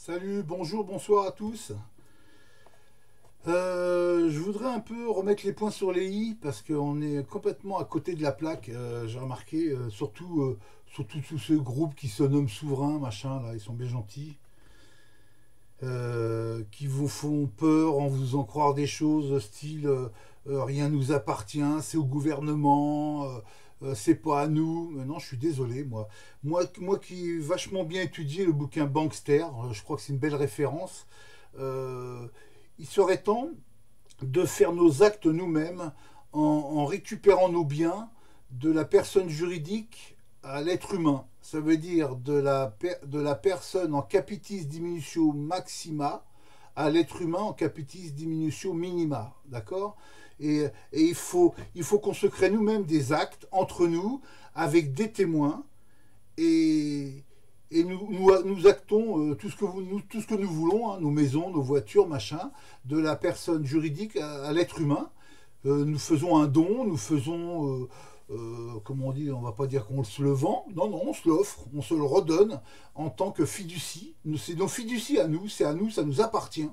Salut, bonjour, bonsoir à tous. Je voudrais un peu remettre les points sur les i parce qu'on est complètement à côté de la plaque. J'ai remarqué, surtout tous ces groupes qui se nomment souverains, machin, là, ils sont bien gentils, qui vous font peur en vous faisant croire des choses style rien nous appartient, c'est au gouvernement, c'est pas à nous. Mais non, je suis désolé, moi qui ai vachement bien étudié le bouquin Bankster, je crois que c'est une belle référence. euh, il serait temps de faire nos actes nous-mêmes en récupérant nos biens de la personne juridique à l'être humain. Ça veut dire de la personne en capitis diminutio maxima à l'être humain en capitis diminutio minima. D'accord. Et il faut qu'on se crée nous-mêmes des actes entre nous avec des témoins et, nous actons tout ce que nous voulons, hein, nos maisons, nos voitures, machin, de la personne juridique à l'être humain. Nous faisons un don, nous faisons, comment on dit, on va pas dire qu'on se le vend, non, non, on se l'offre, on se le redonne en tant que fiducie. C'est nos fiducies à nous, c'est à nous, ça nous appartient.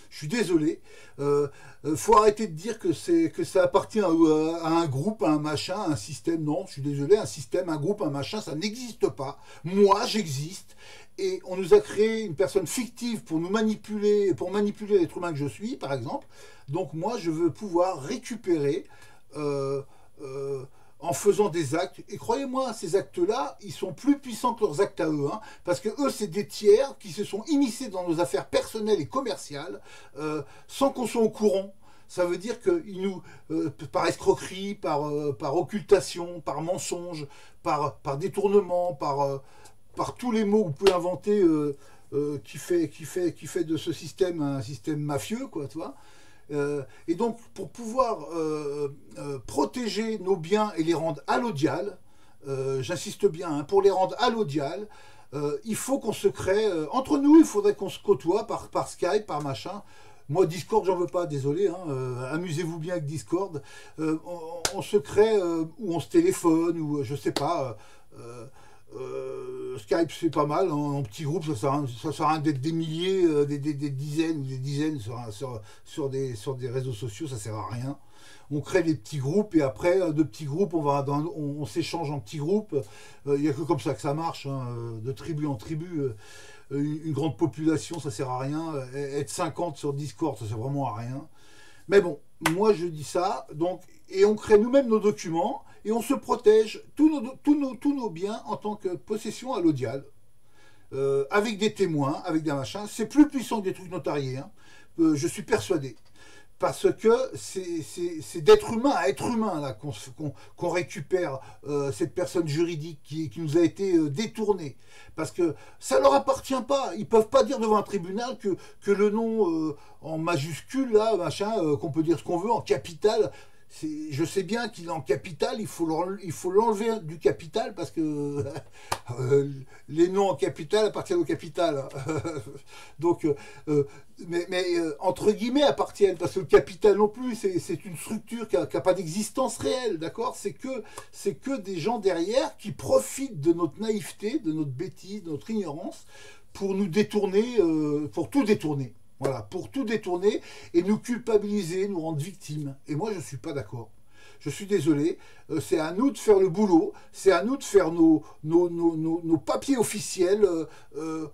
Je suis désolé. Faut arrêter de dire que ça appartient à un groupe, à un machin, à un système. Non, je suis désolé, un système, un groupe, un machin, ça n'existe pas. Moi, j'existe. Et on nous a créé une personne fictive pour nous manipuler, pour manipuler l'être humain que je suis, par exemple. Donc moi, je veux pouvoir récupérer euh, euh, en faisant des actes. Et croyez-moi, ces actes-là, ils sont plus puissants que leurs actes à eux. Hein, parce que eux, c'est des tiers qui se sont immiscés dans nos affaires personnelles et commerciales sans qu'on soit au courant. Ça veut dire qu'ils nous, par escroquerie, par occultation, par mensonge, par détournement, par tous les mots que vous pouvez inventer qui fait de ce système un système mafieux, quoi, tu vois. Et donc, pour pouvoir protéger nos biens et les rendre allodiales, j'insiste bien, hein, pour les rendre allodiales, il faut qu'on se crée, entre nous, il faudrait qu'on se côtoie par Skype, par machin. Moi, Discord, j'en veux pas, désolé, hein, amusez-vous bien avec Discord. On se crée, ou on se téléphone, ou je sais pas. Skype c'est pas mal, en petit groupe ça sert à rien d'être des milliers, des dizaines ou des dizaines sur des réseaux sociaux, ça sert à rien. On crée des petits groupes et après de petits groupes on s'échange en petits groupes. Il n'y a que comme ça que ça marche, hein, de tribu en tribu. Une grande population ça sert à rien. Être 50 sur Discord ça sert vraiment à rien. Mais bon, moi je dis ça, donc, et on crée nous-mêmes nos documents et on se protège tous nos biens en tant que possession allodiale, avec des témoins, avec des machins. C'est plus puissant que des trucs notariés, hein. Je suis persuadé. Parce que c'est d'être humain à être humain là qu'on récupère cette personne juridique qui nous a été détournée. Parce que ça leur appartient pas. Ils peuvent pas dire devant un tribunal que le nom en majuscule là, machin, qu'on peut dire ce qu'on veut en capital. Je sais bien qu'il est en capital, il faut l'enlever du capital parce que les noms en capital appartiennent au capital. Donc, entre guillemets appartiennent, parce que le capital non plus, c'est une structure qui n'a pas d'existence réelle, d'accord. C'est que des gens derrière qui profitent de notre naïveté, de notre bêtise, de notre ignorance, pour nous détourner, pour tout détourner. Voilà, pour tout détourner et nous culpabiliser, nous rendre victimes. Et moi, je ne suis pas d'accord. Je suis désolé, c'est à nous de faire le boulot, c'est à nous de faire nos papiers officiels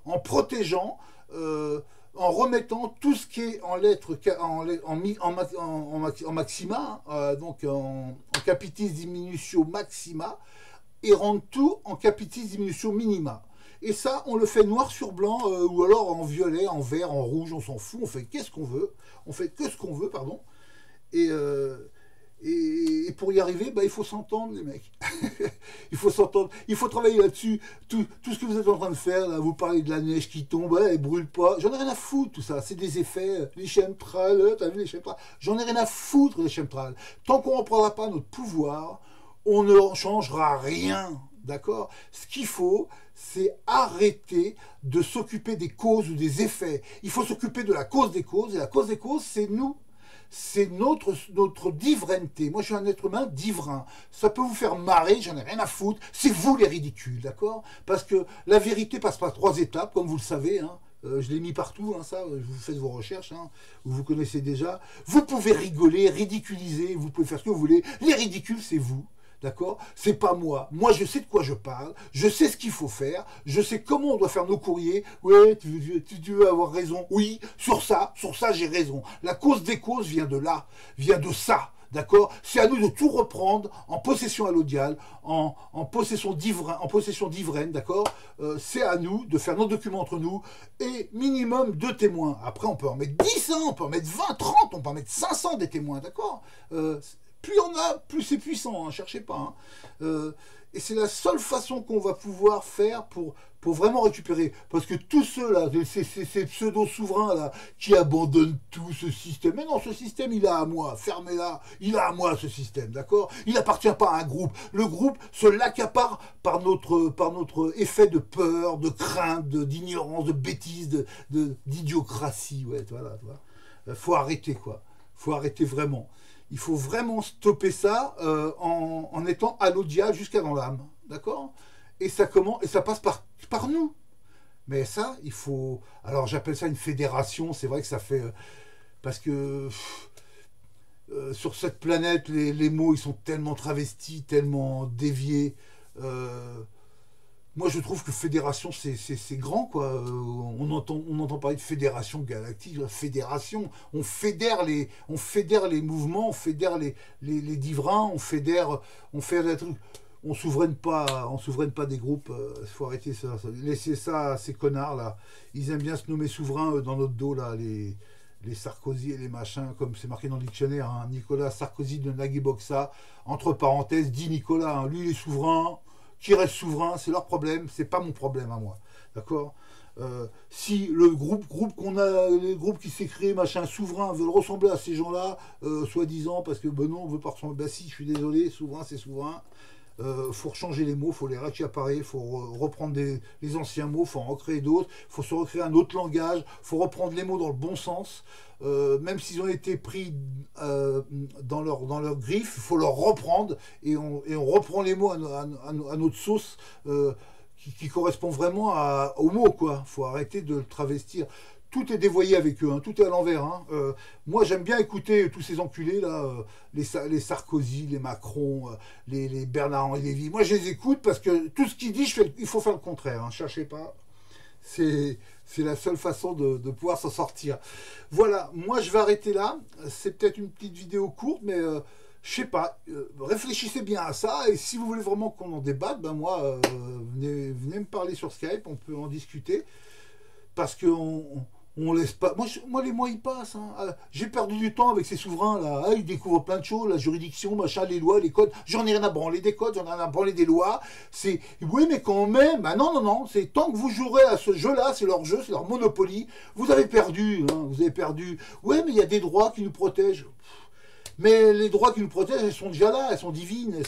en protégeant, en remettant tout ce qui est en lettres, en maxima, donc en capitis diminutio maxima, et rendre tout en capitis diminutio minima. Et ça, on le fait noir sur blanc, ou alors en violet, en vert, en rouge, on s'en fout, on fait qu'est-ce qu'on veut, on fait que ce qu'on veut, pardon. Et, et pour y arriver, bah, il faut s'entendre, les mecs. Il faut s'entendre, il faut travailler là-dessus. Tout ce que vous êtes en train de faire, là, vous parlez de la neige qui tombe, elle brûle pas, j'en ai rien à foutre, tout ça. C'est des effets, les chemtrails, t'as vu les chemtrails? J'en ai rien à foutre, les chemtrails. Tant qu'on ne reprendra pas notre pouvoir, on ne changera rien. D'accord. Ce qu'il faut, c'est arrêter de s'occuper des causes ou des effets. Il faut s'occuper de la cause des causes, et la cause des causes, c'est nous. C'est notre divrenté. Moi, je suis un être humain divrin. Ça peut vous faire marrer, j'en ai rien à foutre. C'est vous les ridicules, d'accord? Parce que la vérité passe par 3 étapes, comme vous le savez, hein. je l'ai mis partout, hein, ça, vous faites vos recherches, hein, vous connaissez déjà. Vous pouvez rigoler, ridiculiser, vous pouvez faire ce que vous voulez. Les ridicules, c'est vous. D'accord? C'est pas moi. Moi, je sais de quoi je parle. Je sais ce qu'il faut faire. Je sais comment on doit faire nos courriers. Ouais, tu veux avoir raison. Oui, sur ça, j'ai raison. La cause des causes vient de là, vient de ça. D'accord? C'est à nous de tout reprendre en possession allodiale, en possession d'ivraine, d'accord? C'est à nous de faire nos documents entre nous et minimum 2 témoins. Après, on peut en mettre 10 ans, on peut en mettre 20, 30, on peut en mettre 500 des témoins, d'accord? Plus on a, plus c'est puissant, hein, cherchez pas. Hein. Et c'est la seule façon qu'on va pouvoir faire pour vraiment récupérer. Parce que tous ceux-là, ces pseudo-souverains-là, qui abandonnent tout ce système, mais non, ce système, il a à moi, fermez-la, il a à moi ce système, d'accord? Il n'appartient pas à un groupe. Le groupe se l'accapare par notre effet de peur, de crainte, d'ignorance, de bêtise, d'idiocratie. Ouais, voilà, faut arrêter, quoi. Faut arrêter vraiment. Il faut vraiment stopper ça en étant allodial jusqu'à dans l'âme. D'accord? Et ça passe par nous. Mais ça, il faut... Alors j'appelle ça une fédération, c'est vrai que ça fait... parce que sur cette planète, les mots, ils sont tellement travestis, tellement déviés. Moi, je trouve que fédération, c'est grand, quoi. On entend parler de fédération galactique, fédération. On fédère les mouvements, on fédère les divins, on fédère des trucs. On souveraine pas des groupes. Faut arrêter ça. Laissez ça à ces connards là. Ils aiment bien se nommer souverains dans notre dos là, les Sarkozy et les machins, comme c'est marqué dans le dictionnaire. Hein. Nicolas Sarkozy de Nagiboxa, entre parenthèses, dit Nicolas. Hein. Lui, il est souverain. Qui reste souverain, c'est leur problème, c'est pas mon problème à moi. D'accord? Si le groupe qu'on a, les groupes qui s'est créé, machin, souverain, veulent ressembler à ces gens-là, soi-disant, parce que ben non, on veut pas ressembler. Ben si, je suis désolé, souverain, c'est souverain. Faut changer les mots, faut les réaccaparer, faut reprendre les anciens mots, faut en recréer d'autres, faut se recréer un autre langage, faut reprendre les mots dans le bon sens, même s'ils ont été pris dans leur griffe, il faut leur reprendre et on reprend les mots à notre sauce qui correspond vraiment aux mots, quoi. Faut arrêter de le travestir. Tout est dévoyé avec eux, hein, tout est à l'envers. Hein. Moi, j'aime bien écouter tous ces enculés, là, les Sarkozy, les Macron, les Bernard-Henri Lévy. Moi, je les écoute parce que tout ce qu'ils disent, il faut faire le contraire. Hein, cherchez pas. C'est la seule façon de pouvoir s'en sortir. Voilà, moi, je vais arrêter là. C'est peut-être une petite vidéo courte, mais je sais pas. Réfléchissez bien à ça. Et si vous voulez vraiment qu'on en débatte, ben moi, venez me parler sur Skype, on peut en discuter. Parce qu'on laisse pas. Moi, les mois, ils passent. Hein. J'ai perdu du temps avec ces souverains-là. Ils découvrent plein de choses, la juridiction, machin, les lois, les codes. J'en ai rien à branler des codes, j'en ai rien à branler des lois. C'est. Oui, mais quand même. Ah non, non, non. C'est tant que vous jouerez à ce jeu-là, c'est leur jeu, c'est leur Monopoly. Vous avez perdu. Hein, vous avez perdu. Oui, mais il y a des droits qui nous protègent. Mais les droits qui nous protègent, elles sont déjà là, elles sont divines, elles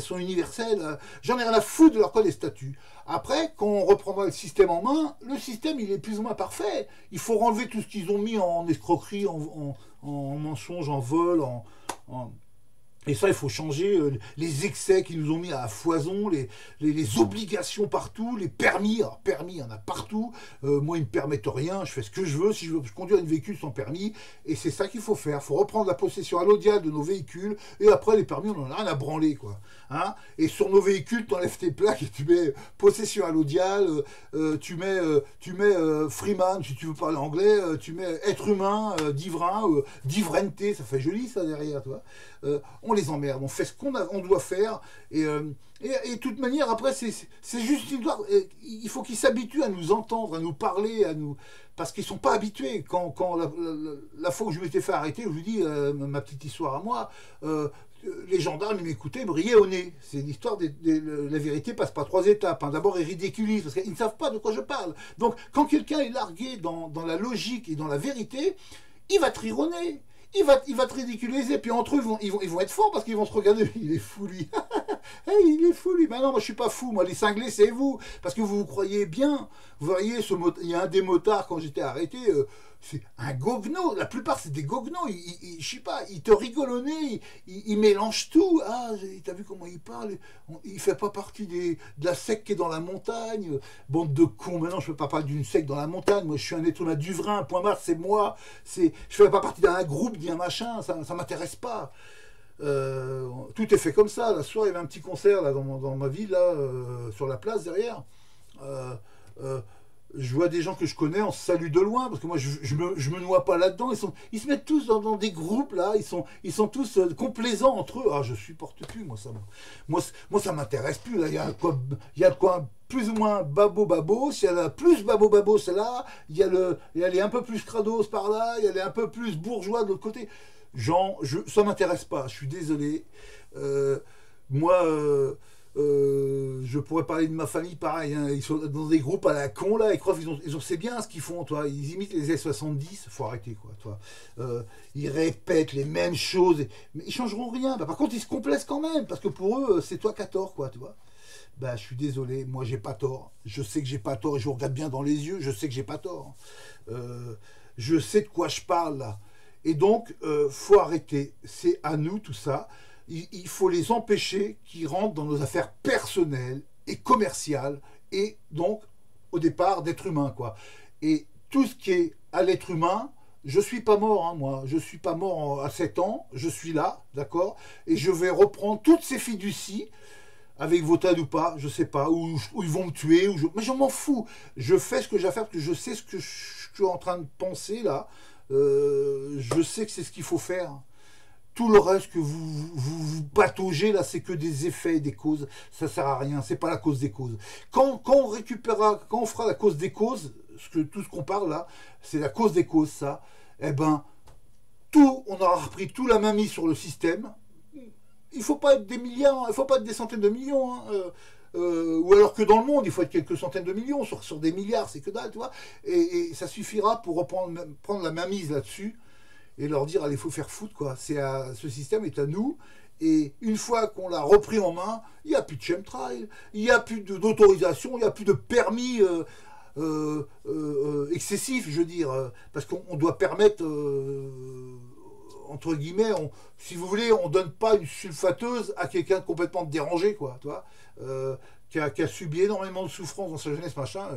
sont universelles. J'en ai rien à foutre de leur code et statuts. Après, quand on reprendra le système en main, le système, il est plus ou moins parfait. Il faut enlever tout ce qu'ils ont mis en escroquerie, en mensonge, en vol, et ça, il faut changer les excès qu'ils nous ont mis à foison, les obligations partout, les permis. Alors, permis, il y en a partout. Moi, ils ne me permettent rien. Je fais ce que je veux. Si je veux conduire une véhicule sans permis. Et c'est ça qu'il faut faire. Il faut reprendre la possession allodiale de nos véhicules. Et après, les permis, on n'en a rien à branler, quoi. Hein, et sur nos véhicules, tu enlèves tes plaques et tu mets possession allodiale. Tu mets Freeman, si tu veux parler anglais. Tu mets être humain, d'ivrain, d'ivrenté. Ça fait joli, ça, derrière, toi. On les emmerde, on fait ce qu'on doit faire, et de toute manière, après, c'est juste une histoire. Il faut qu'ils s'habituent à nous entendre, à nous parler, parce qu'ils ne sont pas habitués. Quand la fois où je m'étais fait arrêter, je vous dis ma petite histoire à moi, les gendarmes, ils m'écoutaient, brillaient au nez. C'est l'histoire la vérité passe par 3 étapes. Hein. D'abord, ils ridiculisent, parce qu'ils ne savent pas de quoi je parle. Donc, quand quelqu'un est largué dans la logique et dans la vérité, il va trironner. Il va te ridiculiser, puis entre eux, ils vont être forts parce qu'ils vont se regarder. Il est fou, lui. Hey, il est fou, lui. Mais non, moi, je suis pas fou. Moi, les cinglés, c'est vous. Parce que vous croyez bien. Vous voyez, il y a un des motards, quand j'étais arrêté, c'est un goguenot. La plupart, c'est des goguenots. Je sais pas, ils te rigolent au nez, ils mélangent tout. Ah, t'as vu comment il parle? Il fait pas partie de la secte qui est dans la montagne. Bande de cons. Maintenant, je peux pas parler d'une secte dans la montagne. Moi, je suis un être humain d'Uvrain. Point barre, c'est moi. Je fais pas partie d'un groupe, d'un machin. Ça m'intéresse pas. Tout est fait comme ça. La soirée, il y avait un petit concert là, dans ma ville, là, sur la place derrière. Euh, euh, je vois des gens que je connais, on se salue de loin, parce que moi je me noie pas là-dedans. Ils se mettent tous dans des groupes là, ils sont tous complaisants entre eux. Ah, je supporte plus, moi ça m'intéresse plus. Là, il y a quoi plus ou moins babo, s'il y a la plus babo, c'est là, il y a les un peu plus crados par là, il y a les un peu plus bourgeois de l'autre côté. Jean, ça m'intéresse pas, je suis désolé. Euh, moi, je pourrais parler de ma famille, pareil, hein, ils sont dans des groupes à la con, là, ils croient qu'ils ont c'est bien ce qu'ils font, toi. Ils imitent les S70, faut arrêter, quoi, toi. Ils répètent les mêmes choses, mais ils changeront rien. Bah, par contre, ils se complaisent quand même, parce que pour eux, c'est toi qui as tort, quoi, tu vois. Bah, je suis désolé, moi j'ai pas tort. Je sais que j'ai pas tort et je vous regarde bien dans les yeux, je sais que j'ai pas tort. Je sais de quoi je parle là. Et donc, faut arrêter. C'est à nous tout ça. Il faut les empêcher qu'ils rentrent dans nos affaires personnelles et commerciales et donc, au départ, d'être humain, quoi. Et tout ce qui est à l'être humain, je suis pas mort, hein, moi. Je suis pas mort à 7 ans. Je suis là, d'accord. Et je vais reprendre toutes ces fiducies avec Votad ou pas, je sais pas, où ils vont me tuer, mais j'en m'en fous. Je fais ce que j'ai à faire parce que je sais ce que je suis en train de penser là. Je sais que c'est ce qu'il faut faire. Tout le reste que vous pataugez là, c'est que des effets et des causes. Ça sert à rien. C'est pas la cause des causes. Quand on récupérera, quand on fera la cause des causes, tout ce qu'on parle là, c'est la cause des causes, ça. Eh ben, on aura repris tout la main mise sur le système. Il faut pas être des milliards, il faut pas être des centaines de millions. Hein. Ou alors que dans le monde, il faut être quelques centaines de millions, sur des milliards, c'est que dalle, tu vois. Et ça suffira pour prendre la mainmise là-dessus et leur dire, allez, il faut faire foutre, quoi. Ce système est à nous. Et une fois qu'on l'a repris en main, il n'y a plus de chemtrail, il n'y a plus d'autorisation, il n'y a plus de permis excessif, je veux dire, parce qu'on doit permettre entre guillemets, si vous voulez, on donne pas une sulfateuse à quelqu'un de complètement dérangé, quoi, tu vois, qui a subi énormément de souffrance dans sa jeunesse, machin,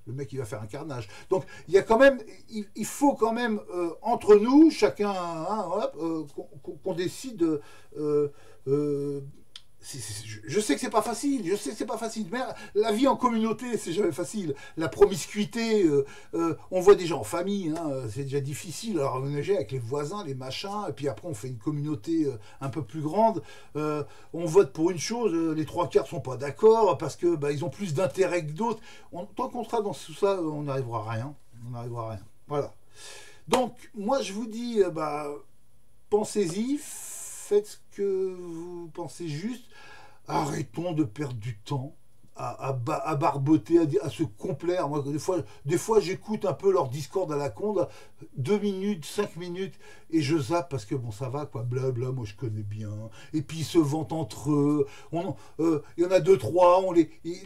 le mec il va faire un carnage. Donc il y a quand même, il faut quand même entre nous, chacun, hein, qu'on décide. Je sais que c'est pas facile, je sais que c'est pas facile, mais la vie en communauté, c'est jamais facile. La promiscuité, on voit déjà en famille, hein, c'est déjà difficile à harmoniser avec les voisins, les machins, et puis après on fait une communauté un peu plus grande. On vote pour une chose, les trois quarts sont pas d'accord parce que bah, ils ont plus d'intérêt que d'autres. Tant qu'on sera dans tout ça, on n'arrivera à rien. On n'arrivera à rien. Voilà. Donc moi je vous dis, bah, pensez-y, faites ce que vous pensez juste. Arrêtons de perdre du temps à barboter, à se complaire. Moi, des fois j'écoute un peu leur discord à la con, 2 minutes, 5 minutes, et je zappe parce que bon, ça va, quoi, blabla, moi je connais bien. Et puis ils se vantent entre eux. Il y en a deux, trois,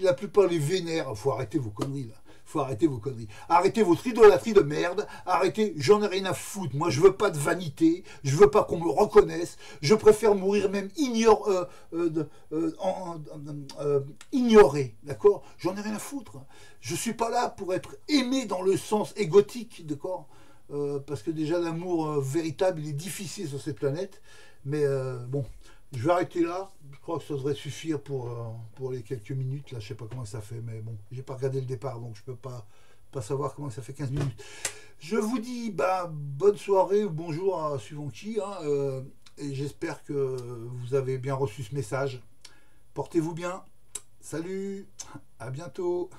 la plupart les vénèrent. Faut arrêter vos conneries, là. Faut arrêter vos conneries. Arrêtez votre idolâtrie de merde. Arrêtez, j'en ai rien à foutre. Moi, je veux pas de vanité. Je veux pas qu'on me reconnaisse. Je préfère mourir même ignoré. D'accord? J'en ai rien à foutre. Je suis pas là pour être aimé dans le sens égotique. D'accord? Parce que déjà, l'amour véritable, il est difficile sur cette planète. Mais bon. Je vais arrêter là. Je crois que ça devrait suffire pour les quelques minutes. Là, je sais pas comment ça fait, mais bon, j'ai pas regardé le départ, donc je peux pas savoir comment ça fait 15 minutes. Je vous dis bah, bonne soirée ou bonjour à suivant qui. Hein, et j'espère que vous avez bien reçu ce message. Portez-vous bien. Salut. À bientôt.